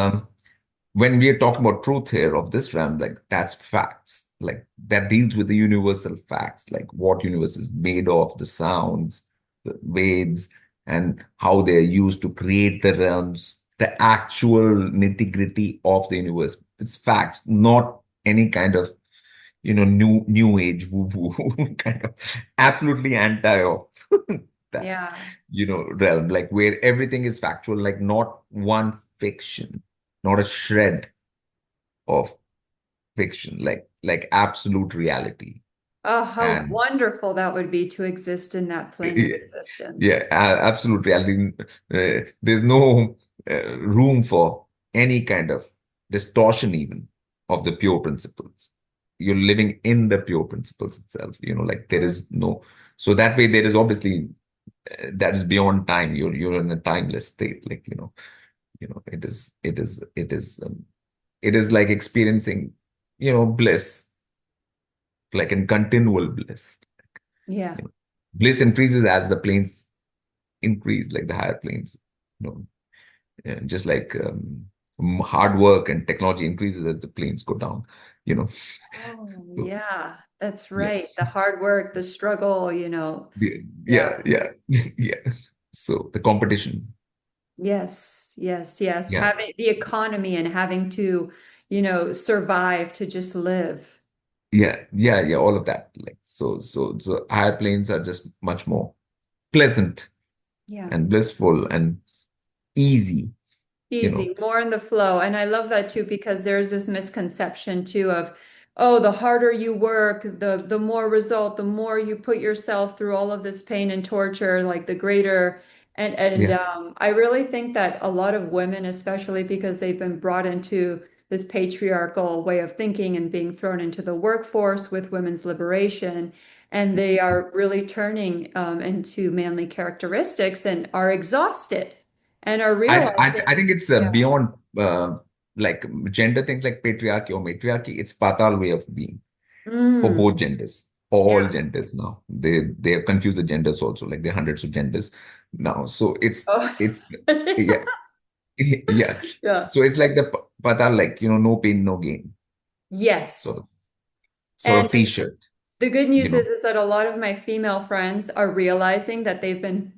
when we are talking about truth here of this realm, like that's facts, like that deals with the universal facts, like what universe is made of, the sounds, the Veds, and how they're used to create the realms, the actual nitty-gritty of the universe. It's facts, not any kind of, new age woo-woo kind of absolutely anti of that, yeah. realm, like where everything is factual, like not one fiction, not a shred of fiction, like absolute reality. Oh, how And wonderful that would be to exist in that plane of yeah, existence. yeah, absolute reality. There's no room for any kind of distortion, even of the pure principles. You're living in the pure principles itself. Like there Mm. is no. So that way, there is obviously that is beyond time. You're in a timeless state. Like it is like experiencing bliss, like in continual bliss. Yeah. Bliss increases as the planes increase, like the higher planes. You know, just like hard work and technology increases as the planes go down. You know, Oh, so, yeah, that's yeah, right. The hard work, the struggle. yeah, Yeah. yeah, yeah. So the competition, Yes, yes, yes. yeah, Having the economy and having to survive to just live. yeah, all of that. Like so higher planes are just much more pleasant Yeah. and blissful and easy. You know, Easy, more in the flow. And I love that too, because there's this misconception too of, oh, the harder you work, the more result, the more you put yourself through all of this pain and torture, like the greater. And yeah, I really think that a lot of women, especially because they've been brought into this patriarchal way of thinking and being thrown into the workforce with women's liberation, and they are really turning into manly characteristics and are exhausted and are I realizing. think it's Yeah. beyond like gender things like patriarchy or matriarchy. It's Patal way of being for Mm. both genders, all Yeah. genders now. They have confused the genders also, like there are hundreds of genders now. So Oh. it's yeah, yeah. Yeah. So it's like the Patal, like no pain, no gain, Yes. sort of sort And of T-shirt, the good you news know. is that a lot of my female friends are realizing that they've been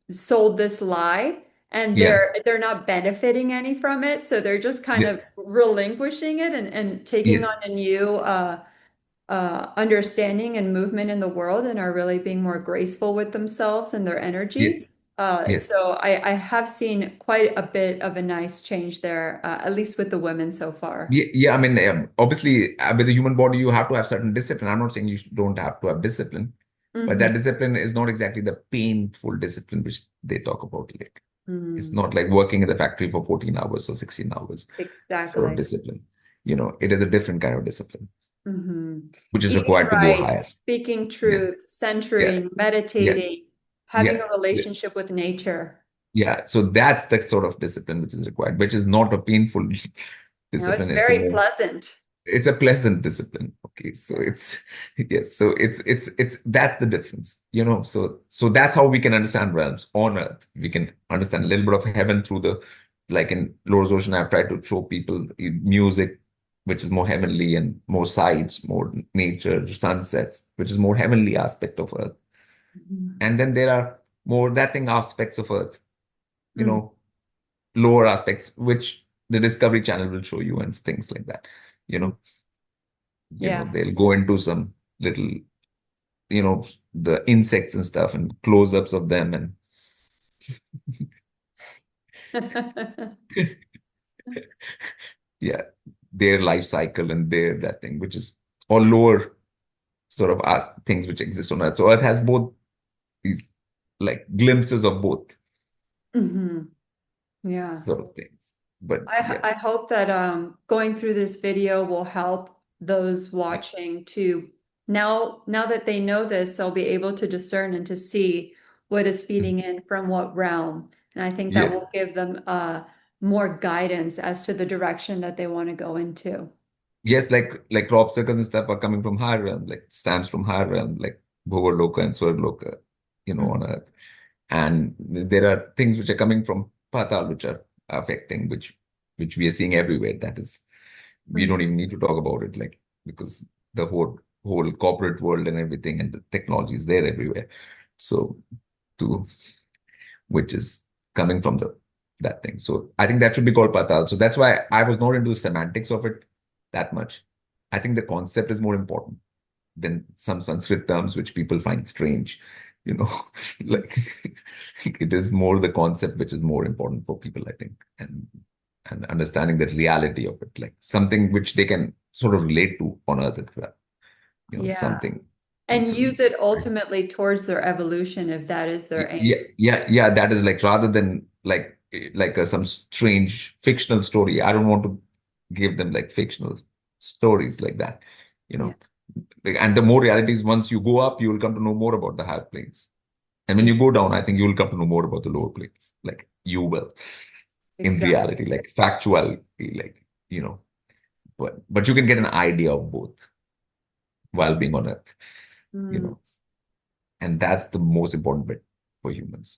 sold this lie and Yeah, they're not benefiting any from it. So they're just kind yeah, of relinquishing it and taking yes, on a new understanding and movement in the world and are really being more graceful with themselves and their yes, energy. yes. So I have seen quite a bit of a nice change there, at least with the women so far. Yeah, yeah, I mean, obviously, with the human body, you have to have certain discipline. I'm not saying don't have to have discipline, but Hmm. that discipline is not exactly the painful discipline which they talk about. Like, it's Mm, not like working in the factory for 14 hours or 16 hours sort of exactly. discipline. It is a different kind of discipline, Hmm. which is Eating required to go right, higher. speaking Yeah, truth, yeah, centering, yeah, meditating, having yeah, a yeah. relationship with nature. Yeah. So that's the sort of discipline which is required, which is not a painful It's discipline. It's a very more, pleasant. it's a pleasant discipline. Okay, so it's yes, so it's that's the difference, so that's how we can understand realms on earth. We can understand a little bit of heaven through the, like in Lotus Ocean, I've tried to show people music, which is more heavenly, and more sights, more nature, sunsets, which is more heavenly aspect of earth. Mhm. And then there are more that thing aspects of earth, you Mm. know lower aspects, which the Discovery Channel will show you, and things like that. You Mm. know, Yeah. they'll go into some little, the insects and stuff, and close-ups of them, and yeah, their life cycle and their that thing, which is all lower sort of things which exist on Earth. So Earth has both these like glimpses of both Mhm. Yeah. sort of things. But I yes, hope that going through this video will help those yeah, watching to now that they know this, they'll be able to discern and to see what is feeding in from what realm. And I think that yes. will give them more guidance as to the direction that they want to go into. Yes, like crop circles and stuff are coming from higher realm, like stamps from higher realm, like Bhuva Loka and Swarg Loka, on Earth. And there are things which are coming from Patal, which are affecting, which we are seeing everywhere. That is, we Mhm. don't even need to talk about it, like, because the whole corporate world and everything, and the technology is there everywhere. So to which is coming from the that thing. So I think that should be called Patal. So that's why I was not into the semantics of it that much. I think the concept is more important than some Sanskrit terms which people find strange. You know, like it is more the concept which is more important for people, I think, and understanding the reality of it, like something which they can sort of relate to on Earth as well. Yeah. Something And people. use it ultimately towards their evolution if that is their Yeah, aim. yeah. That is like, rather than some strange fictional story. I don't want to give them like fictional stories like that. You Yeah. know, and the more realities, once you go up, you will come to know more about the higher planes. And when you go down, I think you will come to know more about the lower planes. Like you will, in Exactly. reality, like factuality, like but you can get an idea of both while being on Earth. You Mm. know, and that's the most important bit for humans.